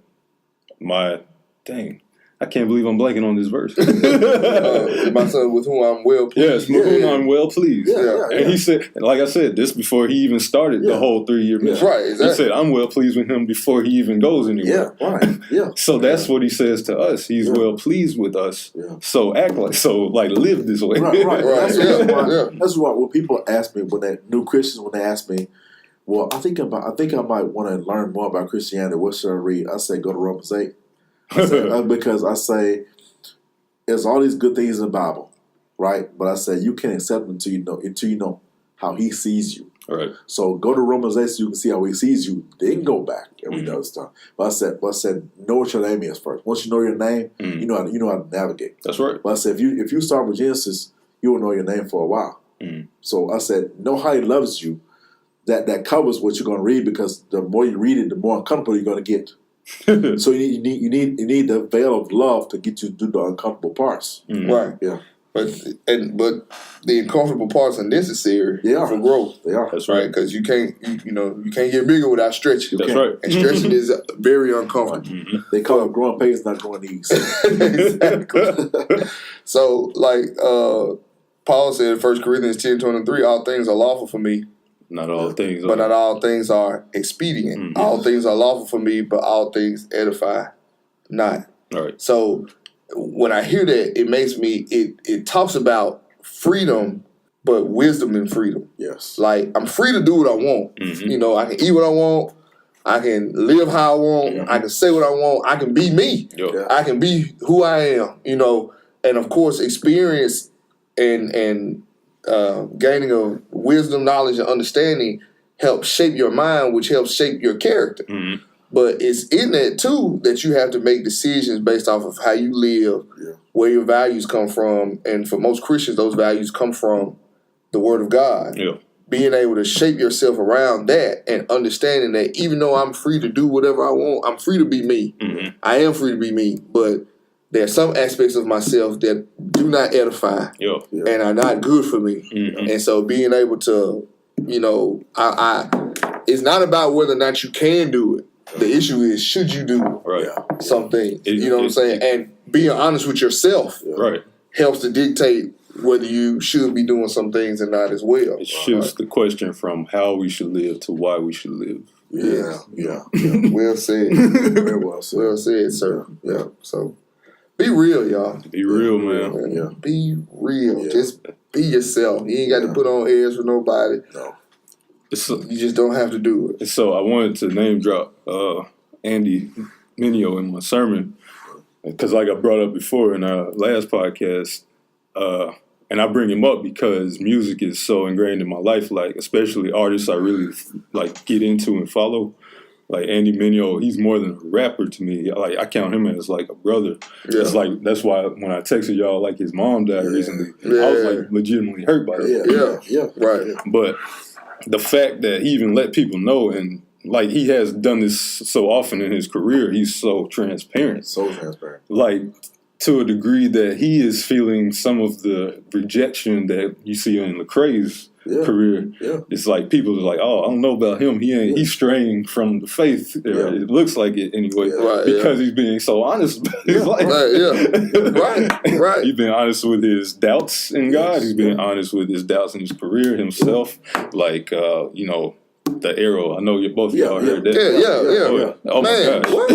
I can't believe I'm blanking on this verse.
My son with whom I'm well pleased.
Yes, with whom I'm well pleased. And he said, like I said, this before he even started the whole 3-year mission.
Right, exactly.
He said, I'm well pleased with him before he even goes anywhere. So that's what he says to us. He's well pleased with us. So live this way.
Right. That's why when people ask me, when they ask me, well, I think I might want to learn more about Christianity. What should I read? I say, go to Romans 8. Because I say there's all these good things in the Bible, right? But I say you can't accept them until you know how he sees you.
Right.
So go to Romans 8 so you can see how he sees you. Then go back and read other stuff. But I said know what your name is first. Once you know your name, you know how to navigate.
That's right.
But I said if you start with Genesis, you will know your name for a while. So I said know how he loves you. That covers what you're going to read, because the more you read it, the more uncomfortable you're going to get. So you need the veil of love to get you to do the uncomfortable parts.
Right.
Yeah.
But the uncomfortable parts are necessary for growth.
They are.
That's right. Because you can't get bigger without stretching.
That's right.
And stretching is very uncomfortable.
They call it growing pains, not growing knees.
Exactly. So Paul said in 1 Corinthians 10:23, all things are lawful for me.
Not all things,
but not all things are expedient. All things are lawful for me, but all things edify not.
All right.
So when I hear that, it makes me. It talks about freedom, but wisdom and freedom.
Yes.
Like I'm free to do what I want. I can eat what I want. I can live how I want. I can say what I want. I can be me. I can be who I am. And of course, experience and gaining of wisdom, knowledge, and understanding helps shape your mind, which helps shape your character. But it's in that, too, that you have to make decisions based off of how you live, where your values come from. And for most Christians, those values come from the Word of God. Being able to shape yourself around that and understanding that even though I'm free to do whatever I want, I'm free to be me. I am free to be me, but there are some aspects of myself that do not edify and are not good for me. And so being able to, it's not about whether or not you can do it. The issue is, should you do something? You know what I'm saying? And being honest with yourself helps to dictate whether you should be doing some things or not as well.
It shifts the question from how we should live to why we should live.
Yeah. Well said. Very well said. Well said, sir. Yeah. So be real, y'all.
Be real, man.
Be real. Just be yourself. You ain't got to put on airs with nobody. No. You just don't have to do it.
So I wanted to name drop Andy Mineo in my sermon because, like I brought up before in our last podcast, And I bring him up because music is so ingrained in my life, like especially artists I really like get into and follow. Like Andy Mineo, he's more than a rapper to me. Like I count him as like a brother.
Yeah.
It's like that's why when I texted y'all like his mom died recently, I was like legitimately hurt by that.
Yeah. Right.
But the fact that he even let people know, and like he has done this so often in his career, he's so transparent. Like to a degree that he is feeling some of the rejection that you see in Lecrae's career. It's like people are like, oh, I don't know about him. He's straying from the faith. It looks like it anyway, because he's being so honest about his life. Right. He's been honest with his doubts in God. He's been honest with his doubts in his career, himself. Like, the arrow. I know you both of y'all heard that. Oh
man,
what?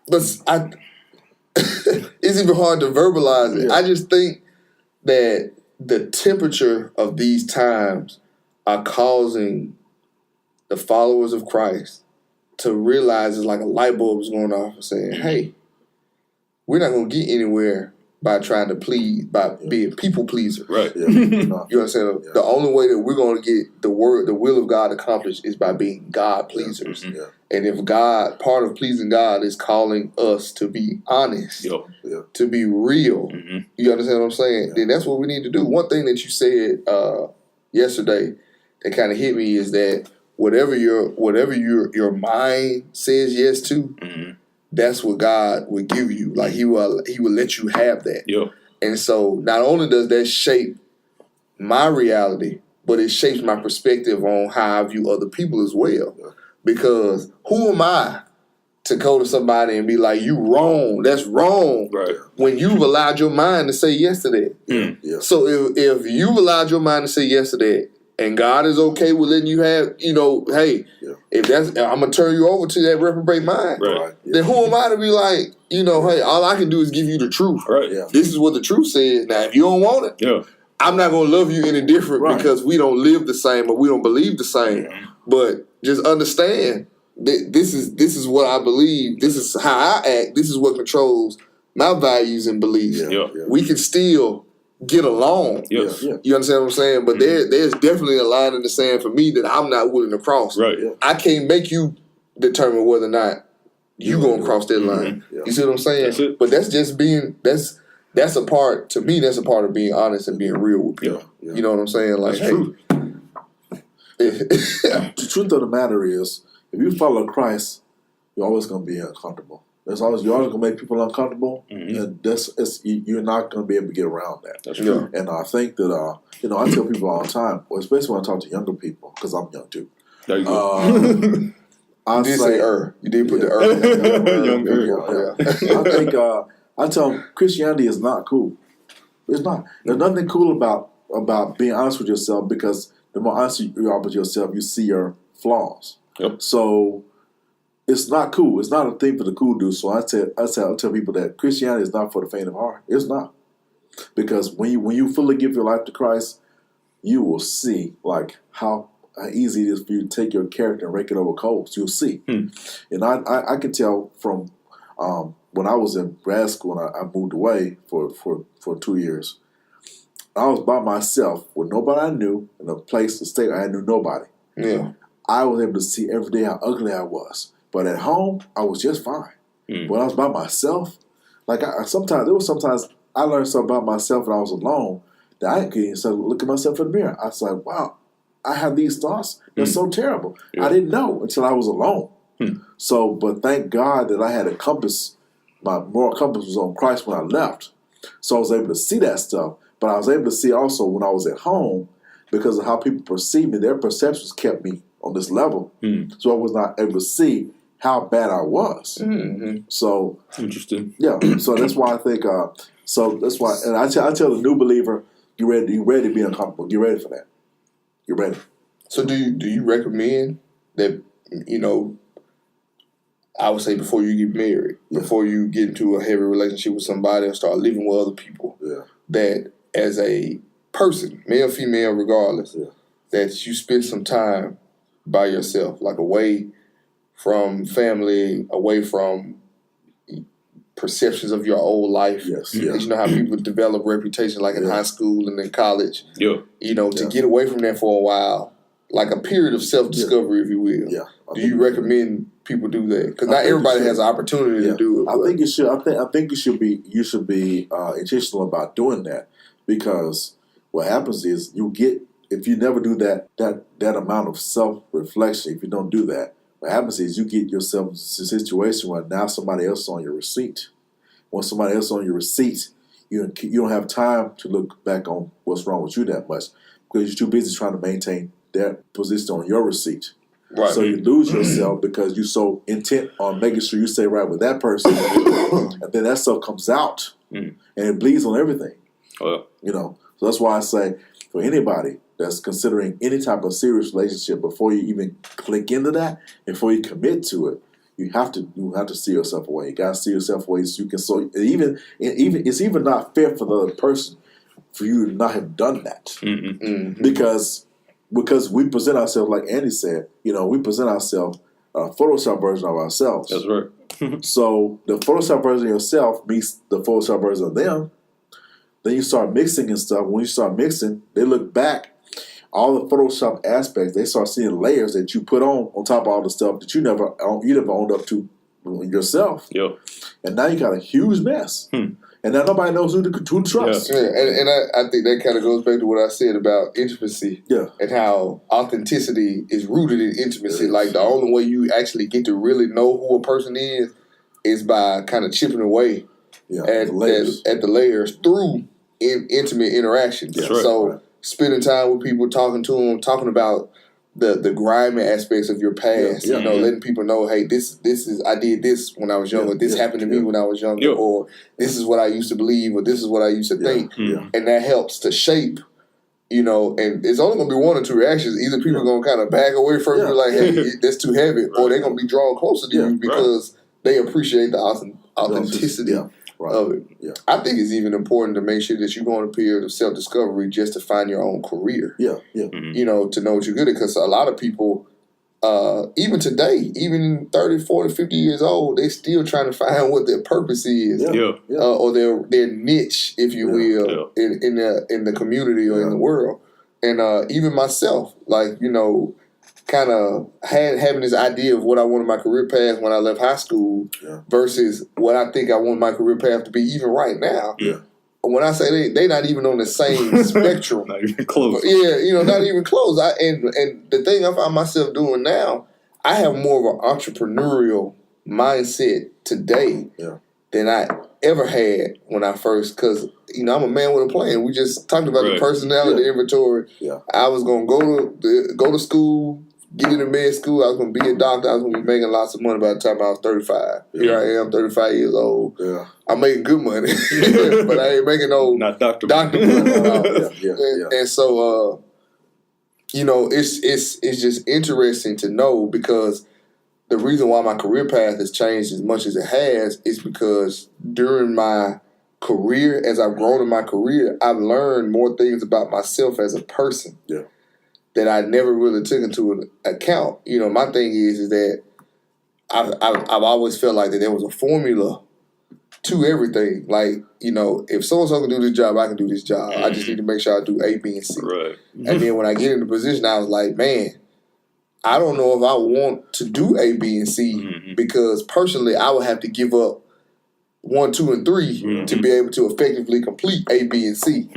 But it's even hard to verbalize it. I just think that the temperature of these times are causing the followers of Christ to realize it's like a light bulb is going off and saying, hey, we're not going to get anywhere by trying to please, by being people pleasers.
Right.
You understand? The only way that we're going to get the will of God accomplished is by being God pleasers. And if part of pleasing God is calling us to be honest, to be real, you understand what I'm saying? Then that's what we need to do. One thing that you said yesterday that kind of hit me is that whatever your mind says yes to, that's what God will give you. Like He will let you have that. And so not only does that shape my reality, but it shapes my perspective on how I view other people as well. Because who am I to go to somebody and be like, you wrong, that's wrong, when you've allowed your mind to say yes to that. So if you've allowed your mind to say yes to that, and God is okay with letting you have, hey, if I'm going to turn you over to that reprobate mind, then who am I to be like, hey, all I can do is give you the truth. This is what the truth says. Now, if you don't want it, I'm not going to love you any different because we don't live the same or we don't believe the same. But just understand that this is what I believe. This is how I act. This is what controls my values and beliefs. We can still get along. You understand what I'm saying? But there's definitely a line in the sand for me that I'm not willing to cross. I can't make you determine whether or not you gonna cross that line. You see what I'm saying? But that's just being that's a part, to me, that's a part of being honest and being real with people. You know what I'm saying? Like,
that's true. The truth of the matter is, if you follow Christ, you're always going to be uncomfortable. You're always going to make people uncomfortable, and you're not going to be able to get around that.
That's true.
And I think that I tell people all the time, especially when I talk to younger people, because I'm young too.
There you go.
You did say You did put the
I think I tell them Christianity is not cool. It's not. There's nothing cool about being honest with yourself, because the more honest you are with yourself, you see your flaws. So it's not cool. It's not a thing for the cool dudes. So I tell people that Christianity is not for the faint of heart. It's not. Because when you fully give your life to Christ, you will see like how easy it is for you to take your character and rake it over coals. You'll see. And I can tell from when I was in grad school and I moved away for 2 years. I was by myself with nobody I knew in a place to stay. I knew nobody. I was able to see every day how ugly I was. But at home, I was just fine. When I was by myself, like sometimes I learned something about myself when I was alone that I couldn't even look at myself in the mirror. I was like, wow, I have these thoughts. They're so terrible. I didn't know until I was alone. So, but thank God that I had a compass. My moral compass was on Christ when I left. So I was able to see that stuff. But I was able to see also when I was at home, because of how people perceive me, their perceptions kept me on this level. So I was not able to see how bad I was. So
interesting.
So that's why I think. So that's why, and I tell the new believer, you ready to be uncomfortable. Get ready for that. You're ready.
So do you recommend that, I would say before you get married, before you get into a heavy relationship with somebody or start living with other people, that as a person, male, female, regardless, that you spend some time by yourself, like away from family, away from perceptions of your old life.
Yes,
You know how people develop reputation like in high school and in college.
Yeah.
You know, to get away from that for a while, like a period of self-discovery, if you will.
Yeah.
Do you recommend people do that? Because not everybody has an opportunity to do it.
I think you should. I think you should be intentional about doing that, because what happens is if you never do that amount of self-reflection, if you don't do that, what happens is you get yourself in a situation where now somebody else is on your receipt. When somebody else is on your receipt, you don't have time to look back on what's wrong with you that much, because you're too busy trying to maintain their position on your receipt.
Right.
So you lose yourself because you're so intent on making sure you stay right with that person, and then that stuff comes out, and it bleeds on everything. You know, so that's why I say for anybody that's considering any type of serious relationship, before you even click into that, before you commit to it, you have to see yourself away. You gotta see yourself away so you can. So even it's even not fair for the other person for you to not have done that, because we present ourselves, like Andy said, you know, we present ourselves a Photoshop version of ourselves.
That's right.
So the Photoshop version of yourself meets the Photoshop version of them. Then you start mixing and stuff. When you start mixing, they look back, all the Photoshop aspects, they start seeing layers that you put on top of all the stuff that you never owned up to yourself.
Yep.
And now you got a huge mess. And now nobody knows who to trust.
Yeah, and I think that kind of goes back to what I said about intimacy.
Yeah.
And how authenticity is rooted in intimacy. Like, the only way you actually get to really know who a person is by kind of chipping away at the layers through intimate interactions.
That's right.
So spending time with people, talking to them, talking about the grimy aspects of your past, you know, letting people know, hey, this is, I did this when I was younger, this happened to me when I was younger, or this is what I used to believe, or this is what I used to think. And that helps to shape, you know, and it's only going to be one or two reactions. Either people are going to kind of back away from you like, hey, that's too heavy, or they're going to be drawn closer to you because they appreciate the authenticity of it. Yeah. I think it's even important to make sure that you go on a period of self-discovery just to find your own career. You know, to know what you're good at. Because a lot of people, even today, even 30, 40, 50 years old, they still trying to find what their purpose is. Or their niche, if you will, in the community or in the world. And even myself, like, you know, kind of having this idea of what I wanted my career path when I left high school versus what I think I want my career path to be even right now. When I say they not even on the same spectrum.
Not even close.
Yeah, you know, not even close. And the thing I find myself doing now, I have more of an entrepreneurial mindset today than I ever had when I first, because, you know, I'm a man with a plan. We just talked about the personality inventory. I was going to go to school, get into med school. I was going to be a doctor. I was going to be making lots of money by the time I was 35. Here I am, 35 years old. I'm making good money, but I ain't making no
not doctor
money. And so, you know, it's just interesting to know, because the reason why my career path has changed as much as it has is because during my career, as I've grown in my career, I've learned more things about myself as a person that I never really took into account. You know, my thing is that I've always felt like that there was a formula to everything. Like, you know, if so-and-so can do this job, I can do this job. I just need to make sure I do A, B, and C. And then when I get in the position, I was like, man, I don't know if I want to do A, B, and C because personally I would have to give up 1, 2, and 3 to be able to effectively complete A, B, and C.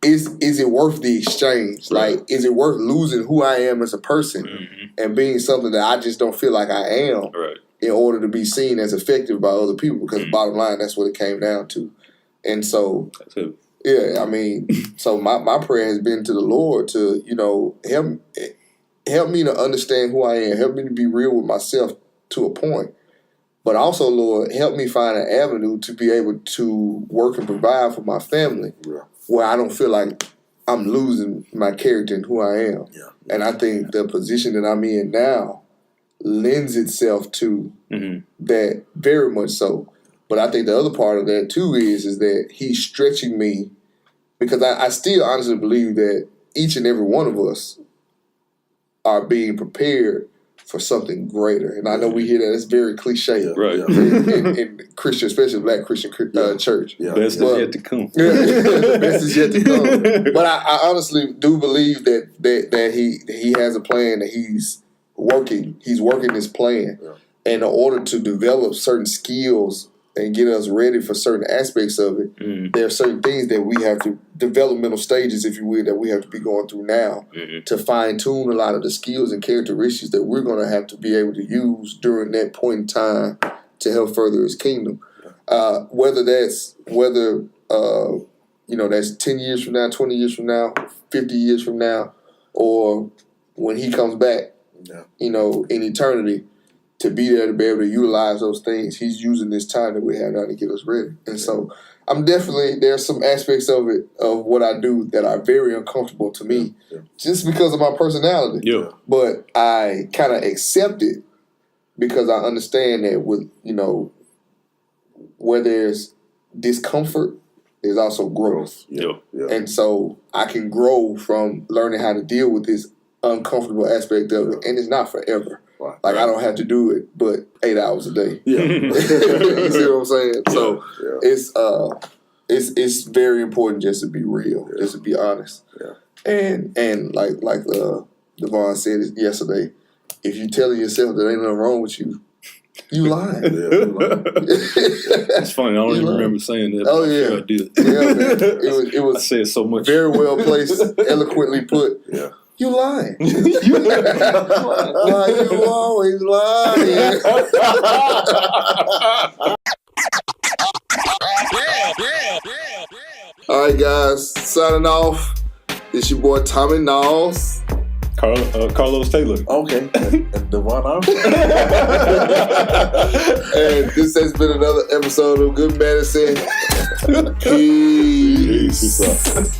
Is it worth the exchange? Like, is it worth losing who I am as a person and being something that I just don't feel like I am in order to be seen as effective by other people? Because bottom line, that's what it came down to. And so, I mean, so my prayer has been to the Lord to, you know, help me to understand who I am, help me to be real with myself to a point. But also, Lord, help me find an avenue to be able to work and provide for my family where I don't feel like I'm losing my character and who I am. And I think the position that I'm in now lends itself to that very much so. But I think the other part of that, too, is that he's stretching me, because I still honestly believe that each and every one of us are being prepared for something greater. And I know we hear that it's very cliche,
Right.
in Christian, especially Black Christian church.
Yeah.
Best is yet to come.
The best is yet to come. But I honestly do believe that he has a plan, that he's working this plan.
Yeah.
And in order to develop certain skills and get us ready for certain aspects of it, there are certain things that we have to, developmental stages, if you will, that we have to be going through now to fine-tune a lot of the skills and characteristics that we're going to have to be able to use during that point in time to help further his kingdom. Whether that's 10 years from now, 20 years from now, 50 years from now, or when he comes back, in eternity, to be there to be able to utilize those things. He's using this time that we have now to get us ready. And so I'm definitely, there's some aspects of it, of what I do, that are very uncomfortable to me just because of my personality.
Yeah.
But I kind of accept it because I understand that with, where there's discomfort, there's also growth.
Yeah.
And so I can grow from learning how to deal with this uncomfortable aspect of it. And it's not forever. Like, I don't have to do it, but 8 hours a day.
Yeah.
You see what I'm saying? So it's very important just to be real, just to be honest.
Yeah.
And like Devon said yesterday, if you telling yourself that ain't nothing wrong with you, you lying.
It's funny. I don't even remember saying that.
Oh,
I'm
yeah.
sure I did.
Yeah, man. It was
I said so much.
very well placed, eloquently put.
Yeah.
You lying. You always lying. All right, guys. Signing off. It's your boy Tommy Knowles.
Carlos Taylor.
Okay. And Devon Armstrong.
And this has been another episode of Good Medicine. Peace.
Peace.